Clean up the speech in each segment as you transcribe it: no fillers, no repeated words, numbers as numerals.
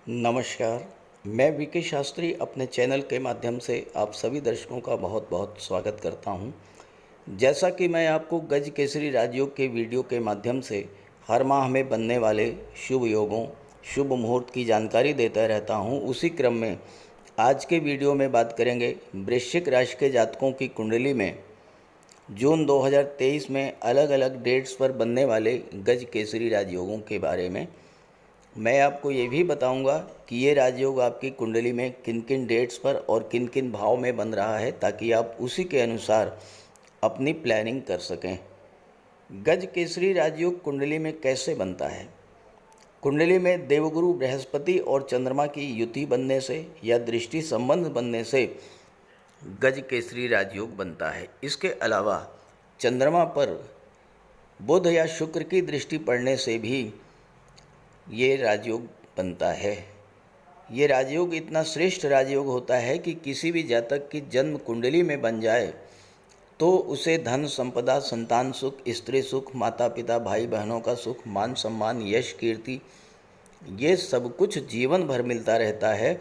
नमस्कार। मैं वीके शास्त्री अपने चैनल के माध्यम से आप सभी दर्शकों का बहुत बहुत स्वागत करता हूं। जैसा कि मैं आपको गज केसरी राजयोग के वीडियो के माध्यम से हर माह में बनने वाले शुभ योगों, शुभ मुहूर्त की जानकारी देता रहता हूं, उसी क्रम में आज के वीडियो में बात करेंगे वृश्चिक राशि के जातकों की कुंडली में जून 2023 में अलग अलग डेट्स पर बनने वाले गज केसरी राजयोगों के बारे में। मैं आपको ये भी बताऊंगा कि ये राजयोग आपकी कुंडली में किन किन डेट्स पर और किन किन भाव में बन रहा है, ताकि आप उसी के अनुसार अपनी प्लानिंग कर सकें। गज केसरी राजयोग कुंडली में कैसे बनता है? कुंडली में देवगुरु बृहस्पति और चंद्रमा की युति बनने से या दृष्टि संबंध बनने से गज केसरी राजयोग बनता है। इसके अलावा चंद्रमा पर बुध या शुक्र की दृष्टि पड़ने से भी ये राजयोग बनता है। ये राजयोग इतना श्रेष्ठ राजयोग होता है कि किसी भी जातक की जन्म कुंडली में बन जाए तो उसे धन संपदा, संतान सुख, स्त्री सुख, माता पिता, भाई बहनों का सुख, मान सम्मान, यश, कीर्ति, ये सब कुछ जीवन भर मिलता रहता है।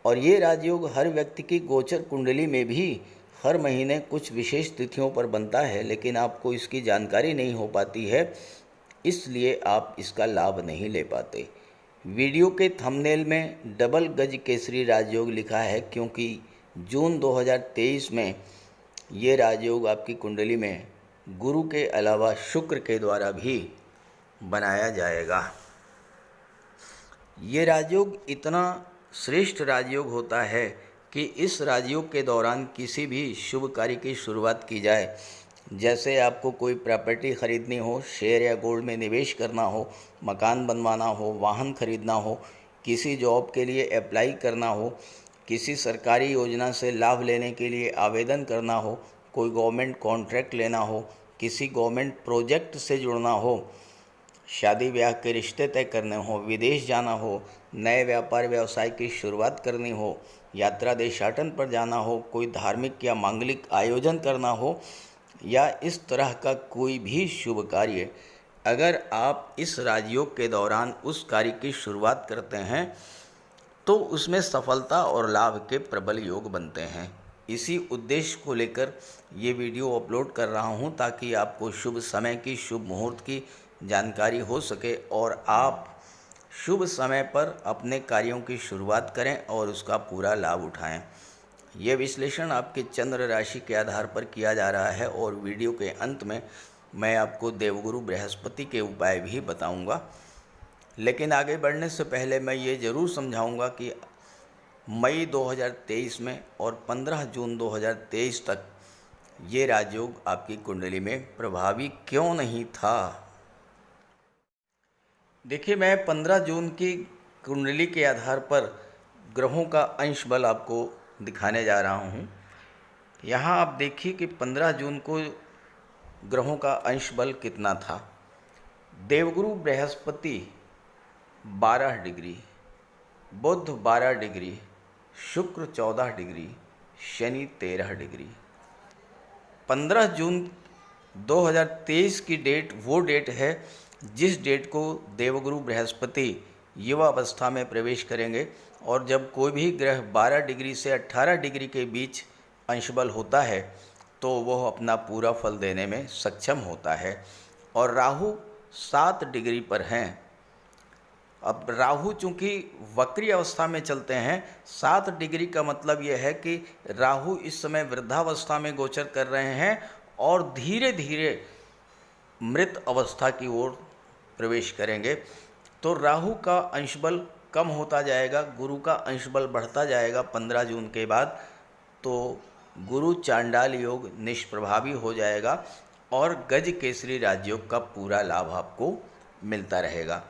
और ये राजयोग हर व्यक्ति की गोचर कुंडली में भी हर महीने कुछ विशेष तिथियों पर बनता है, लेकिन आपको इसकी जानकारी नहीं हो पाती है, इसलिए आप इसका लाभ नहीं ले पाते। वीडियो के थंबनेल में डबल गज केसरी राजयोग लिखा है क्योंकि जून 2023 में ये राजयोग आपकी कुंडली में गुरु के अलावा शुक्र के द्वारा भी बनाया जाएगा। ये राजयोग इतना श्रेष्ठ राजयोग होता है कि इस राजयोग के दौरान किसी भी शुभ कार्य की शुरुआत की जाए, जैसे आपको कोई प्रॉपर्टी खरीदनी हो, शेयर या गोल्ड में निवेश करना हो, मकान बनवाना हो, वाहन खरीदना हो, किसी जॉब के लिए अप्लाई करना हो, किसी सरकारी योजना से लाभ लेने के लिए आवेदन करना हो, कोई गवर्नमेंट कॉन्ट्रैक्ट लेना हो, किसी गवर्नमेंट प्रोजेक्ट से जुड़ना हो, शादी ब्याह के रिश्ते तय करने हो, विदेश जाना हो, नए व्यापार व्यवसाय की शुरुआत करनी हो, यात्रा देशाटन पर जाना हो, कोई धार्मिक या मांगलिक आयोजन करना हो, या इस तरह का कोई भी शुभ कार्य अगर आप इस राजयोग के दौरान उस कार्य की शुरुआत करते हैं तो उसमें सफलता और लाभ के प्रबल योग बनते हैं। इसी उद्देश्य को लेकर ये वीडियो अपलोड कर रहा हूँ, ताकि आपको शुभ समय की, शुभ मुहूर्त की जानकारी हो सके और आप शुभ समय पर अपने कार्यों की शुरुआत करें और उसका पूरा लाभ उठाएं। यह विश्लेषण आपके चंद्र राशि के आधार पर किया जा रहा है और वीडियो के अंत में मैं आपको देवगुरु बृहस्पति के उपाय भी बताऊंगा। लेकिन आगे बढ़ने से पहले मैं ये ज़रूर समझाऊंगा कि मई 2023 में और 15 जून 2023 तक ये राजयोग आपकी कुंडली में प्रभावी क्यों नहीं था। देखिए, मैं 15 जून की कुंडली के आधार पर ग्रहों का अंश बल आपको दिखाने जा रहा हूँ। यहाँ आप देखिए कि 15 जून को ग्रहों का अंश बल कितना था। देवगुरु बृहस्पति 12 डिग्री, बुध 12 डिग्री, शुक्र 14 डिग्री, शनि 13 डिग्री। 15 जून 2023 की डेट वो डेट है जिस डेट को देवगुरु बृहस्पति युवा अवस्था में प्रवेश करेंगे, और जब कोई भी ग्रह 12 डिग्री से 18 डिग्री के बीच अंशबल होता है तो वह अपना पूरा फल देने में सक्षम होता है। और राहु 7 डिग्री पर हैं। अब राहु चूँकि वक्री अवस्था में चलते हैं, 7 डिग्री का मतलब यह है कि राहु इस समय वृद्धावस्था में गोचर कर रहे हैं और धीरे धीरे मृत अवस्था की ओर प्रवेश करेंगे। तो राहु का अंशबल कम होता जाएगा, गुरु का अंशबल बढ़ता जाएगा 15 जून के बाद। तो गुरु चांडाल योग निष्प्रभावी हो जाएगा और गज केसरी राजयोग का पूरा लाभ आपको मिलता रहेगा।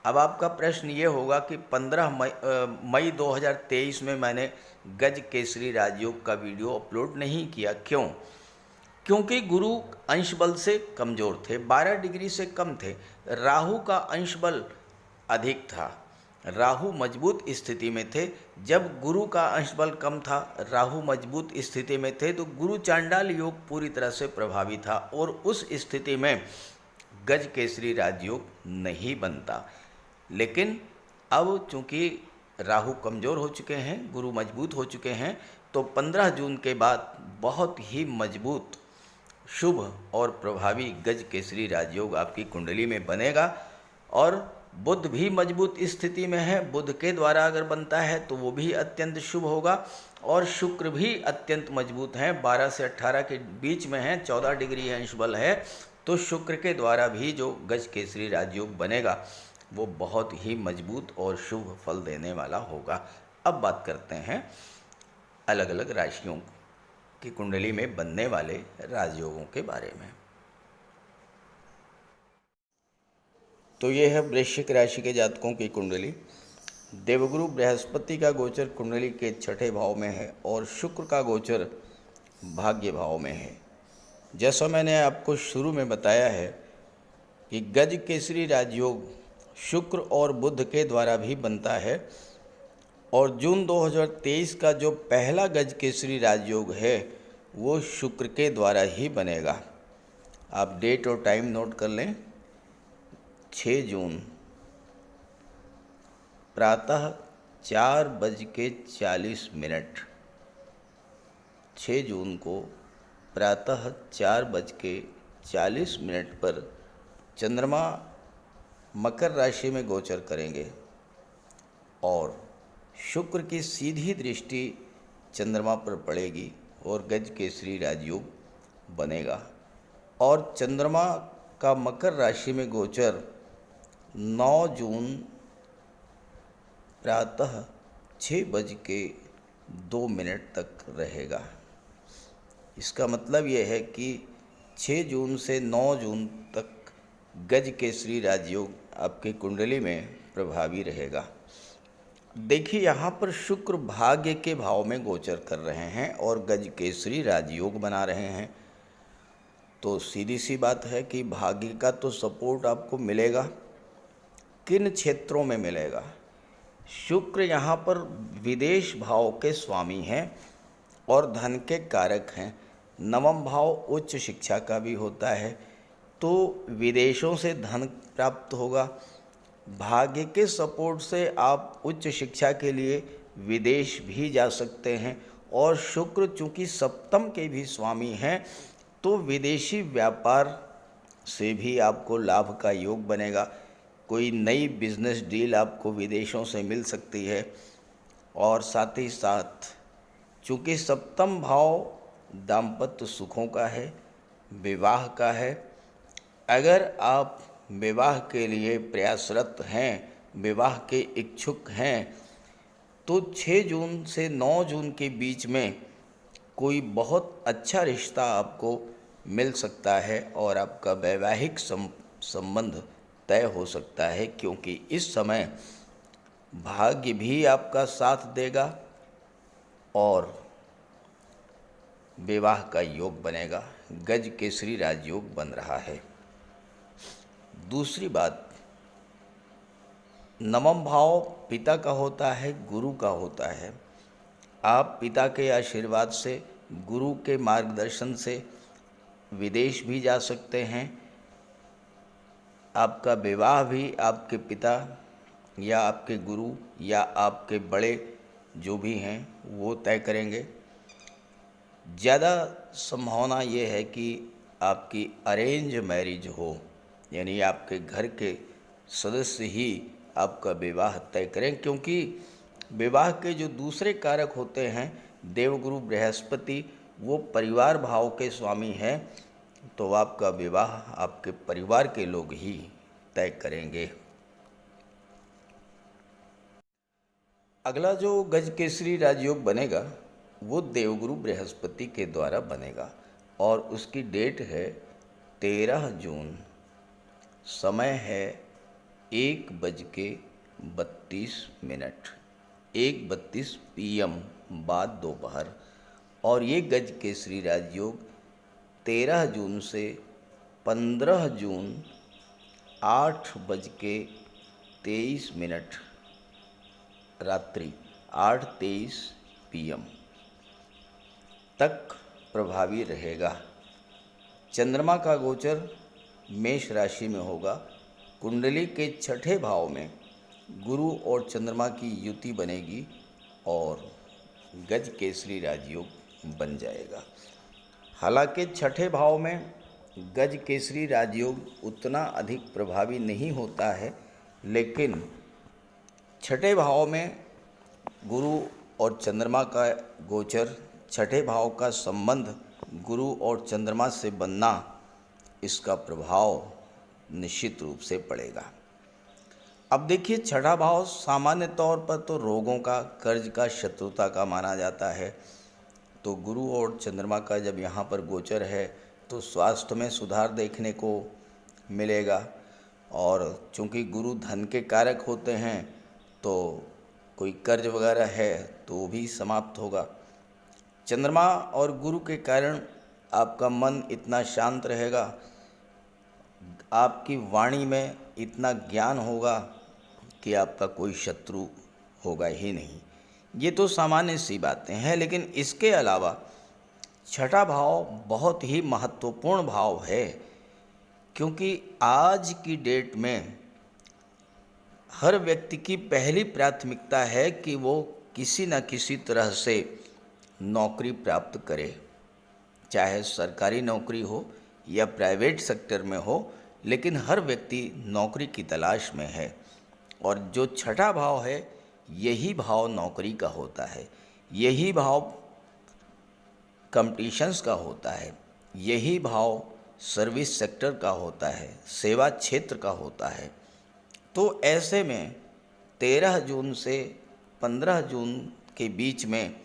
अब आपका प्रश्न ये होगा कि 15 मई 2023 में मैंने गज केसरी राजयोग का वीडियो अपलोड नहीं किया, क्यों? क्योंकि गुरु अंश बल से कमज़ोर थे, 12 डिग्री से कम थे। राहु का अंश बल अधिक था, राहु मजबूत स्थिति में थे। जब गुरु का अंश बल कम था, राहु मजबूत स्थिति में थे, तो गुरु चांडाल योग पूरी तरह से प्रभावी था और उस स्थिति में गज केसरी राजयोग नहीं बनता। लेकिन अब चूँकि राहु कमज़ोर हो चुके हैं, गुरु मजबूत हो चुके हैं, तो 15 जून के बाद बहुत ही मजबूत, शुभ और प्रभावी गज केसरी राजयोग आपकी कुंडली में बनेगा। और बुध भी मजबूत स्थिति में है, बुध के द्वारा अगर बनता है तो वो भी अत्यंत शुभ होगा। और शुक्र भी अत्यंत मजबूत हैं, 12 से 18 के बीच में है, 14 डिग्री अंश बल है। तो शुक्र के द्वारा भी जो गज केसरी राजयोग बनेगा वो बहुत ही मजबूत और शुभ फल देने वाला होगा। अब बात करते हैं अलग अलग राशियों की कुंडली में बनने वाले राजयोगों के बारे में। तो ये है वृश्चिक राशि के जातकों की कुंडली। देवगुरु बृहस्पति का गोचर कुंडली के 6ठे भाव में है और शुक्र का गोचर भाग्य भाव में है। जैसा मैंने आपको शुरू में बताया है कि गज केसरी राजयोग शुक्र और बुध के द्वारा भी बनता है और जून 2023 का जो पहला गज केसरी राजयोग है वो शुक्र के द्वारा ही बनेगा। आप डेट और टाइम नोट कर लें। 6 जून प्रातः 4:40। 6 जून को प्रातः 4:40 पर चंद्रमा मकर राशि में गोचर करेंगे और शुक्र की सीधी दृष्टि चंद्रमा पर पड़ेगी और गज केसरी राजयोग बनेगा। और चंद्रमा का मकर राशि में गोचर 9 जून प्रातः 6:02 तक रहेगा। इसका मतलब यह है कि 6 जून से 9 जून तक गज केसरी राजयोग आपकी कुंडली में प्रभावी रहेगा। देखिए, यहाँ पर शुक्र भाग्य के भाव में गोचर कर रहे हैं और गज केसरी राजयोग बना रहे हैं। तो सीधी सी बात है कि भाग्य का तो सपोर्ट आपको मिलेगा। किन क्षेत्रों में मिलेगा? शुक्र यहाँ पर विदेश भाव के स्वामी हैं और धन के कारक हैं। नवम भाव उच्च शिक्षा का भी होता है, तो विदेशों से धन प्राप्त होगा। भाग्य के सपोर्ट से आप उच्च शिक्षा के लिए विदेश भी जा सकते हैं। और शुक्र चूँकि सप्तम के भी स्वामी हैं तो विदेशी व्यापार से भी आपको लाभ का योग बनेगा। कोई नई बिजनेस डील आपको विदेशों से मिल सकती है। और साथ ही साथ चूँकि सप्तम भाव दाम्पत्य सुखों का है, विवाह का है, अगर आप विवाह के लिए प्रयासरत हैं, विवाह के इच्छुक हैं, तो 6 जून से 9 जून के बीच में कोई बहुत अच्छा रिश्ता आपको मिल सकता है और आपका वैवाहिक संबंध तय हो सकता है, क्योंकि इस समय भाग्य भी आपका साथ देगा और विवाह का योग बनेगा। गज केसरी राजयोग बन रहा है। दूसरी बात, नवम भाव पिता का होता है, गुरु का होता है। आप पिता के आशीर्वाद से, गुरु के मार्गदर्शन से विदेश भी जा सकते हैं। आपका विवाह भी आपके पिता या आपके गुरु या आपके बड़े जो भी हैं वो तय करेंगे। ज़्यादा संभावना ये है कि आपकी अरेंज मैरिज हो, यानी आपके घर के सदस्य ही आपका विवाह तय करें, क्योंकि विवाह के जो दूसरे कारक होते हैं देवगुरु बृहस्पति, वो परिवार भाव के स्वामी हैं, तो आपका विवाह आपके परिवार के लोग ही तय करेंगे। अगला जो गज केसरी राजयोग बनेगा वो देवगुरु बृहस्पति के द्वारा बनेगा और उसकी डेट है 13 जून। समय है 1:32, 1:32 PM बाद दोपहर। और ये गज केसरी राजयोग 13 जून से 15 जून 8:23 रात्रि 8:23 PM तक प्रभावी रहेगा। चंद्रमा का गोचर मेष राशि में होगा। कुंडली के 6ठे भाव में गुरु और चंद्रमा की युति बनेगी और गज केसरी राजयोग बन जाएगा। हालांकि छठे भाव में गज केसरी राजयोग उतना अधिक प्रभावी नहीं होता है, लेकिन छठे भाव में गुरु और चंद्रमा का गोचर, छठे भाव का संबंध गुरु और चंद्रमा से बनना, इसका प्रभाव निश्चित रूप से पड़ेगा। अब देखिए, छठा भाव सामान्य तौर पर तो रोगों का, कर्ज का, शत्रुता का माना जाता है। तो गुरु और चंद्रमा का जब यहाँ पर गोचर है तो स्वास्थ्य में सुधार देखने को मिलेगा। और चूंकि गुरु धन के कारक होते हैं तो कोई कर्ज वगैरह है तो वो भी समाप्त होगा। चंद्रमा और गुरु के कारण आपका मन इतना शांत रहेगा, आपकी वाणी में इतना ज्ञान होगा कि आपका कोई शत्रु होगा ही नहीं। ये तो सामान्य सी बातें हैं, लेकिन इसके अलावा छठा भाव बहुत ही महत्वपूर्ण भाव है, क्योंकि आज की डेट में हर व्यक्ति की पहली प्राथमिकता है कि वो किसी न किसी तरह से नौकरी प्राप्त करे, चाहे सरकारी नौकरी हो या प्राइवेट सेक्टर में हो, लेकिन हर व्यक्ति नौकरी की तलाश में है। और जो छठा भाव है, यही भाव नौकरी का होता है, यही भाव कंपटीशंस का होता है, यही भाव सर्विस सेक्टर का होता है, सेवा क्षेत्र का होता है। तो ऐसे में 13 जून से 15 जून के बीच में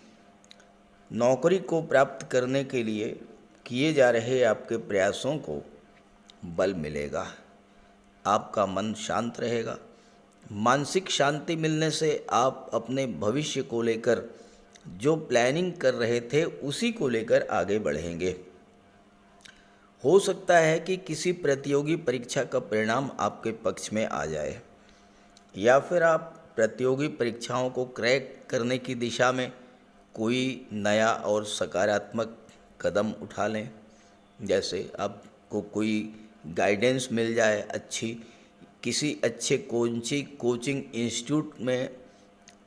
नौकरी को प्राप्त करने के लिए किए जा रहे आपके प्रयासों को बल मिलेगा, आपका मन शांत रहेगा। मानसिक शांति मिलने से आप अपने भविष्य को लेकर जो प्लानिंग कर रहे थे उसी को लेकर आगे बढ़ेंगे। हो सकता है कि किसी प्रतियोगी परीक्षा का परिणाम आपके पक्ष में आ जाए, या फिर आप प्रतियोगी परीक्षाओं को क्रैक करने की दिशा में कोई नया और सकारात्मक कदम उठा लें। जैसे आपको कोई गाइडेंस मिल जाए अच्छी, किसी अच्छे कोचिंग इंस्टीट्यूट में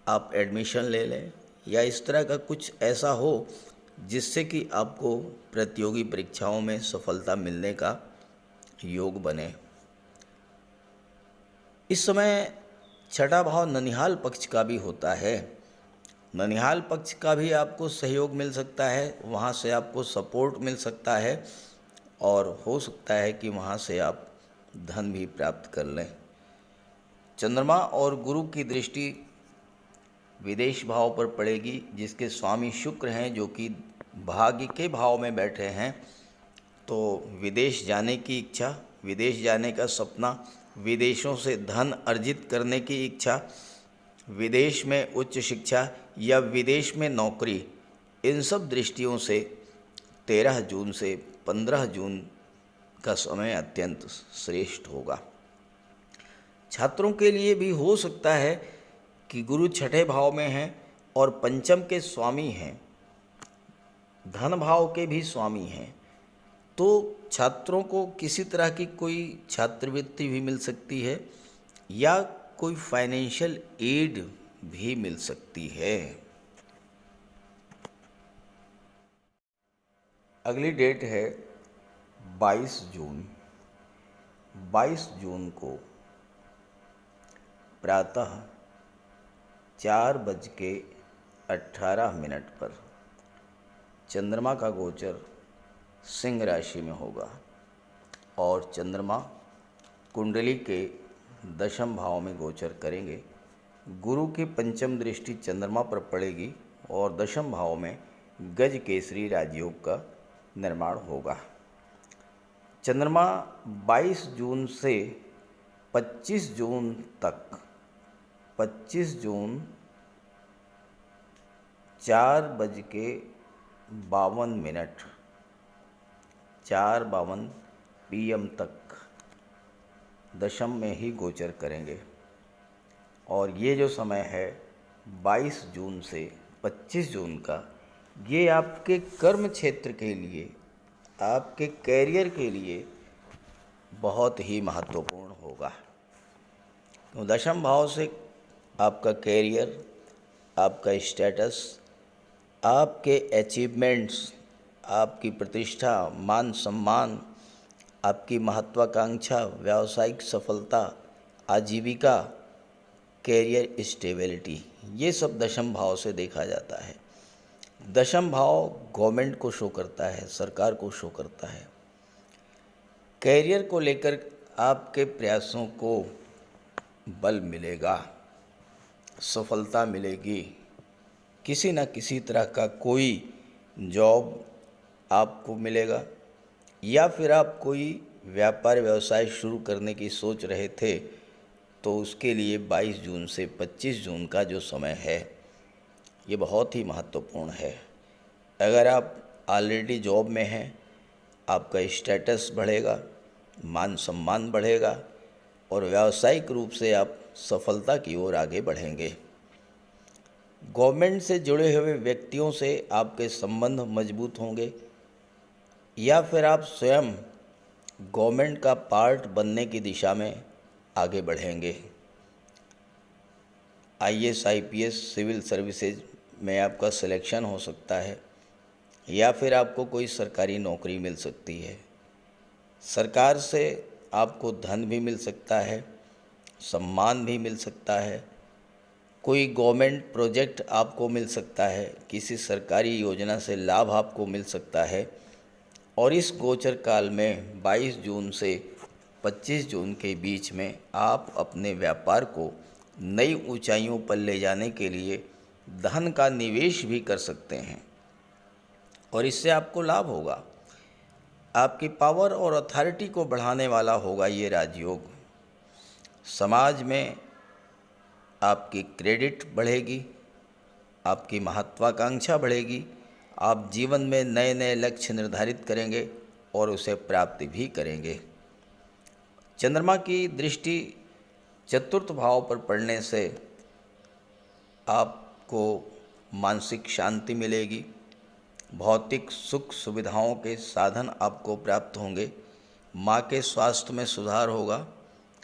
आप एडमिशन ले लें, या इस तरह का कुछ ऐसा हो जिससे कि आपको प्रतियोगी परीक्षाओं में सफलता मिलने का योग बने। इस समय छठा भाव ननिहाल पक्ष का भी होता है। ननिहाल पक्ष का भी आपको सहयोग मिल सकता है, वहाँ से आपको सपोर्ट मिल सकता है, और हो सकता है कि वहाँ से आप धन भी प्राप्त कर लें। चंद्रमा और गुरु की दृष्टि विदेश भाव पर पड़ेगी, जिसके स्वामी शुक्र हैं, जो कि भाग्य के भाव में बैठे हैं। तो विदेश जाने की इच्छा, विदेश जाने का सपना, विदेशों से धन अर्जित करने की इच्छा, विदेश में उच्च शिक्षा या विदेश में नौकरी, इन सब दृष्टियों से 13 जून से 15 जून का समय अत्यंत श्रेष्ठ होगा। छात्रों के लिए भी हो सकता है कि गुरु छठे भाव में हैं और पंचम के स्वामी हैं, धन भाव के भी स्वामी हैं, तो छात्रों को किसी तरह की कोई छात्रवृत्ति भी मिल सकती है या कोई फाइनेंशियल एड भी मिल सकती है। अगली डेट है 22 जून। 22 जून को प्रातः 4:18 पर चंद्रमा का गोचर सिंह राशि में होगा और चंद्रमा कुंडली के दशम भाव में गोचर करेंगे। गुरु की पंचम दृष्टि चंद्रमा पर पड़ेगी और दशम भाव में गज केसरी राजयोग का निर्माण होगा। चंद्रमा 22 जून से 25 जून तक, 25 जून 4:52 4:52 PM तक दशम में ही गोचर करेंगे। और ये जो समय है 22 जून से 25 जून का, ये आपके कर्म क्षेत्र के लिए, आपके कैरियर के लिए बहुत ही महत्वपूर्ण होगा। तो दशम भाव से आपका कैरियर, आपका स्टेटस, आपके अचीवमेंट्स, आपकी प्रतिष्ठा, मान सम्मान, आपकी महत्वाकांक्षा, व्यावसायिक सफलता, आजीविका, कैरियर स्टेबिलिटी, ये सब दशम भाव से देखा जाता है। दशम भाव गवर्नमेंट को शो करता है, सरकार को शो करता है। कैरियर को लेकर आपके प्रयासों को बल मिलेगा, सफलता मिलेगी। किसी न किसी तरह का कोई जॉब आपको मिलेगा, या फिर आप कोई व्यापार व्यवसाय शुरू करने की सोच रहे थे तो उसके लिए 22 जून से 25 जून का जो समय है ये बहुत ही महत्वपूर्ण है। अगर आप ऑलरेडी जॉब में हैं, आपका स्टेटस बढ़ेगा, मान सम्मान बढ़ेगा और व्यावसायिक रूप से आप सफलता की ओर आगे बढ़ेंगे। गवर्नमेंट से जुड़े हुए व्यक्तियों से आपके संबंध मजबूत होंगे, या फिर आप स्वयं गवर्नमेंट का पार्ट बनने की दिशा में आगे बढ़ेंगे। IAS, IPS, सिविल सर्विसेज में आपका सिलेक्शन हो सकता है, या फिर आपको कोई सरकारी नौकरी मिल सकती है। सरकार से आपको धन भी मिल सकता है, सम्मान भी मिल सकता है, कोई गवर्नमेंट प्रोजेक्ट आपको मिल सकता है, किसी सरकारी योजना से लाभ आपको मिल सकता है। और इस गोचर काल में 22 जून से 25 जून के बीच में आप अपने व्यापार को नई ऊंचाइयों पर ले जाने के लिए धन का निवेश भी कर सकते हैं और इससे आपको लाभ होगा। आपकी पावर और अथॉरिटी को बढ़ाने वाला होगा ये राजयोग। समाज में आपकी क्रेडिट बढ़ेगी, आपकी महत्वाकांक्षा बढ़ेगी, आप जीवन में नए नए लक्ष्य निर्धारित करेंगे और उसे प्राप्ति भी करेंगे। चंद्रमा की दृष्टि चतुर्थ भाव पर पड़ने से आपको मानसिक शांति मिलेगी, भौतिक सुख सुविधाओं के साधन आपको प्राप्त होंगे, माँ के स्वास्थ्य में सुधार होगा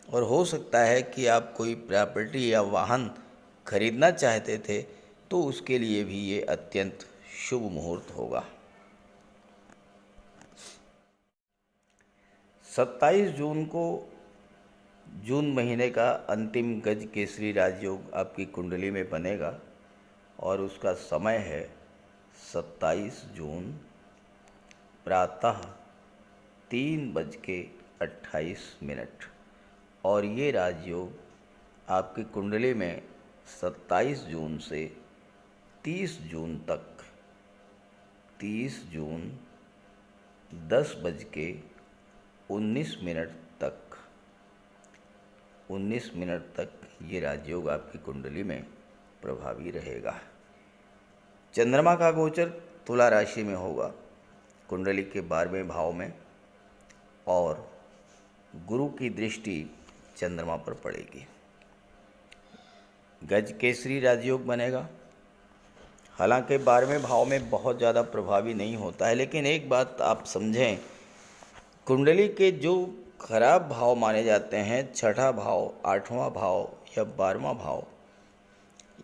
और हो सकता है कि आप कोई प्रॉपर्टी या वाहन खरीदना चाहते थे तो उसके लिए भी ये अत्यंत शुभ मुहूर्त होगा। 27 जून को जून महीने का अंतिम गज केसरी राजयोग आपकी कुंडली में बनेगा और उसका समय है 27 जून प्रातः 3:28 और ये राजयोग आपकी कुंडली में 27 जून से 30 जून तक, 30 जून 10:19 तक, 19 मिनट तक ये राजयोग आपकी कुंडली में प्रभावी रहेगा। चंद्रमा का गोचर तुला राशि में होगा, कुंडली के 12वें भाव में, और गुरु की दृष्टि चंद्रमा पर पड़ेगी। गज केसरी राजयोग बनेगा। हालांकि 12वें भाव में बहुत ज़्यादा प्रभावी नहीं होता है, लेकिन एक बात आप समझें, कुंडली के जो खराब भाव माने जाते हैं, छठा भाव, 8वां भाव या 12वां भाव,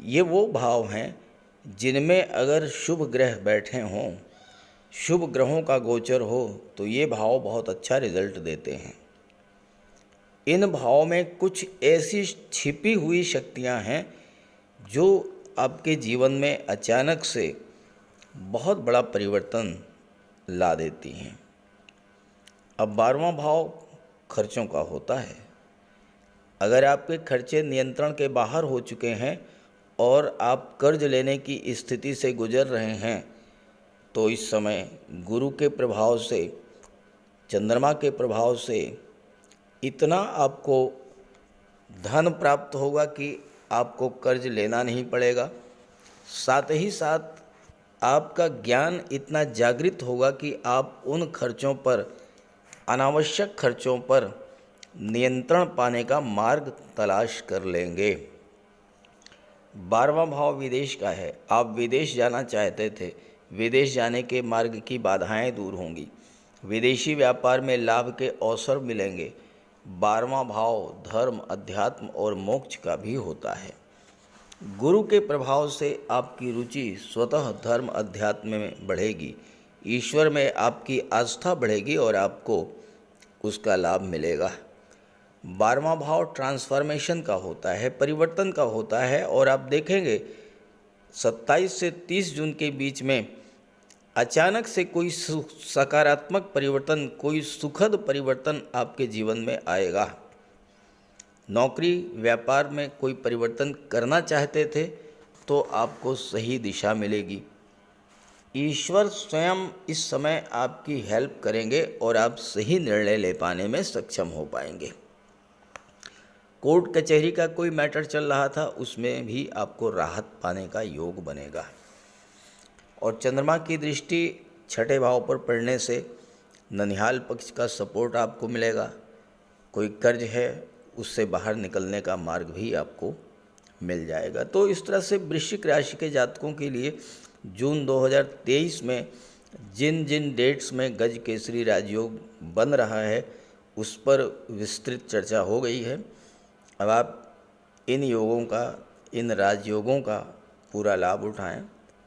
ये वो भाव हैं जिनमें अगर शुभ ग्रह बैठे हों, शुभ ग्रहों का गोचर हो तो ये भाव बहुत अच्छा रिजल्ट देते हैं। इन भावों में कुछ ऐसी छिपी हुई शक्तियां हैं जो आपके जीवन में अचानक से बहुत बड़ा परिवर्तन ला देती हैं। अब 12वां भाव खर्चों का होता है। अगर आपके खर्चे नियंत्रण के बाहर हो चुके हैं और आप कर्ज लेने की स्थिति से गुजर रहे हैं तो इस समय गुरु के प्रभाव से, चंद्रमा के प्रभाव से इतना आपको धन प्राप्त होगा कि आपको कर्ज लेना नहीं पड़ेगा। साथ ही साथ आपका ज्ञान इतना जागृत होगा कि आप उन खर्चों पर, अनावश्यक खर्चों पर नियंत्रण पाने का मार्ग तलाश कर लेंगे। 12वां भाव विदेश का है। आप विदेश जाना चाहते थे, विदेश जाने के मार्ग की बाधाएं दूर होंगी, विदेशी व्यापार में लाभ के अवसर मिलेंगे। 12वां भाव धर्म, अध्यात्म और मोक्ष का भी होता है। गुरु के प्रभाव से आपकी रुचि स्वतः धर्म अध्यात्म में बढ़ेगी, ईश्वर में आपकी आस्था बढ़ेगी और आपको उसका लाभ मिलेगा। 12वां भाव ट्रांसफॉर्मेशन का होता है, परिवर्तन का होता है, और आप देखेंगे 27 से 30 जून के बीच में अचानक से कोई सकारात्मक परिवर्तन, कोई सुखद परिवर्तन आपके जीवन में आएगा। नौकरी व्यापार में कोई परिवर्तन करना चाहते थे तो आपको सही दिशा मिलेगी। ईश्वर स्वयं इस समय आपकी हेल्प करेंगे और आप सही निर्णय ले पाने में सक्षम हो पाएंगे। कोर्ट कचहरी का कोई मैटर चल रहा था, उसमें भी आपको राहत पाने का योग बनेगा। और चंद्रमा की दृष्टि 6ठे भाव पर पड़ने से ननिहाल पक्ष का सपोर्ट आपको मिलेगा। कोई कर्ज है उससे बाहर निकलने का मार्ग भी आपको मिल जाएगा। तो इस तरह से वृश्चिक राशि के जातकों के लिए जून 2023 में जिन जिन डेट्स में गज केसरी राजयोग बन रहा है उस पर विस्तृत चर्चा हो गई है। अब आप इन योगों का, इन राजयोगों का पूरा लाभ उठाएं,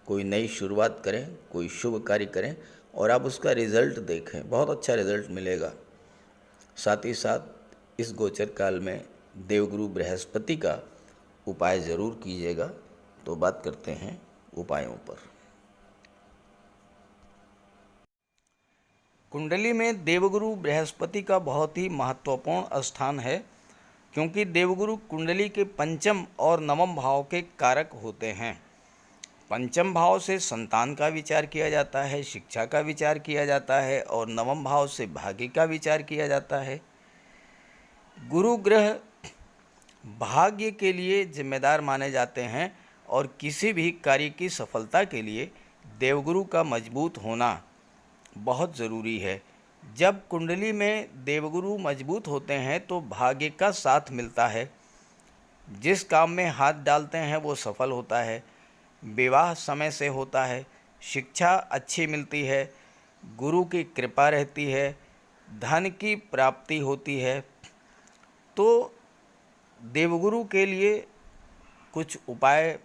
कोई नई शुरुआत करें, कोई शुभ कार्य करें और आप उसका रिज़ल्ट देखें, बहुत अच्छा रिज़ल्ट मिलेगा। साथ ही साथ इस गोचर काल में देवगुरु बृहस्पति का उपाय ज़रूर कीजिएगा। तो बात करते हैं उपायों पर। कुंडली में देवगुरु बृहस्पति का बहुत ही महत्वपूर्ण स्थान है, क्योंकि देवगुरु कुंडली के पंचम और नवम भाव के कारक होते हैं। पंचम भाव से संतान का विचार किया जाता है, शिक्षा का विचार किया जाता है, और नवम भाव से भाग्य का विचार किया जाता है। गुरु ग्रह भाग्य के लिए जिम्मेदार माने जाते हैं और किसी भी कार्य की सफलता के लिए देवगुरु का मजबूत होना बहुत ज़रूरी है। जब कुंडली में देवगुरु मजबूत होते हैं तो भाग्य का साथ मिलता है, जिस काम में हाथ डालते हैं वो सफल होता है, विवाह समय से होता है, शिक्षा अच्छी मिलती है, गुरु की कृपा रहती है, धन की प्राप्ति होती है। तो देवगुरु के लिए कुछ उपाय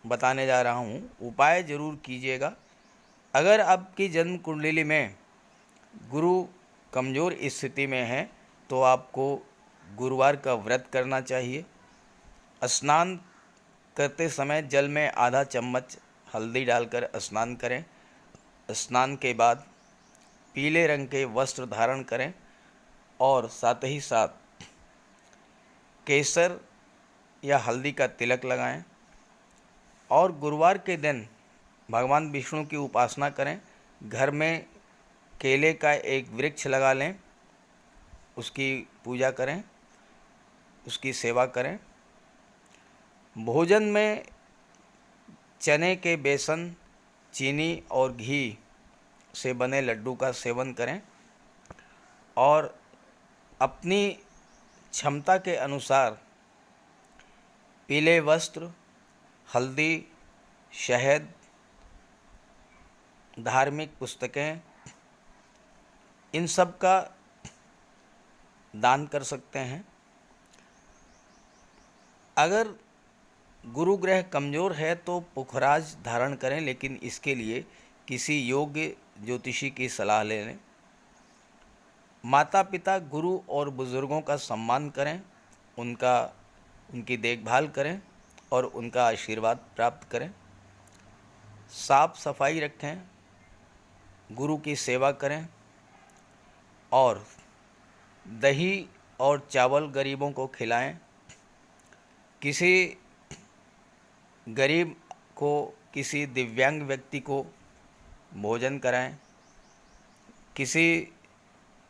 बताने जा रहा हूँ, उपाय ज़रूर कीजिएगा। अगर आपकी जन्म कुंडली में गुरु कमज़ोर स्थिति में है तो आपको गुरुवार का व्रत करना चाहिए। स्नान करते समय जल में आधा चम्मच हल्दी डालकर स्नान करें। स्नान के बाद पीले रंग के वस्त्र धारण करें और साथ ही साथ केसर या हल्दी का तिलक लगाएं और गुरुवार के दिन भगवान विष्णु की उपासना करें। घर में केले का एक वृक्ष लगा लें, उसकी पूजा करें, उसकी सेवा करें। भोजन में चने के बेसन, चीनी और घी से बने लड्डू का सेवन करें और अपनी क्षमता के अनुसार पीले वस्त्र, हल्दी, शहद, धार्मिक पुस्तकें, इन सब का दान कर सकते हैं। अगर गुरु ग्रह कमज़ोर है तो पुखराज धारण करें, लेकिन इसके लिए किसी योग्य ज्योतिषी की सलाह ले लें। माता पिता, गुरु और बुज़ुर्गों का सम्मान करें, उनकी देखभाल करें और उनका आशीर्वाद प्राप्त करें। साफ सफाई रखें, गुरु की सेवा करें और दही और चावल गरीबों को खिलाएं। किसी गरीब को, किसी दिव्यांग व्यक्ति को भोजन कराएं। किसी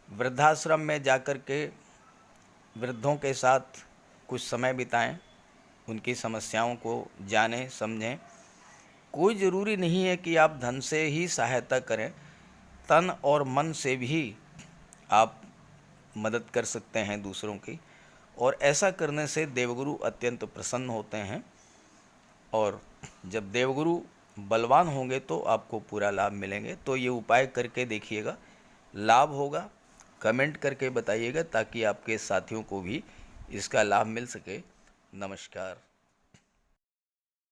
वृद्धाश्रम में जाकर के वृद्धों के साथ कुछ समय बिताएं, उनकी समस्याओं को जानें, समझें। कोई ज़रूरी नहीं है कि आप धन से ही सहायता करें, तन और मन से भी आप मदद कर सकते हैं दूसरों की, और ऐसा करने से देवगुरु अत्यंत प्रसन्न होते हैं। और जब देवगुरु बलवान होंगे तो आपको पूरा लाभ मिलेंगे। तो ये उपाय करके देखिएगा, लाभ होगा। कमेंट करके बताइएगा ताकि आपके साथियों को भी इसका लाभ मिल सके। नमस्कार।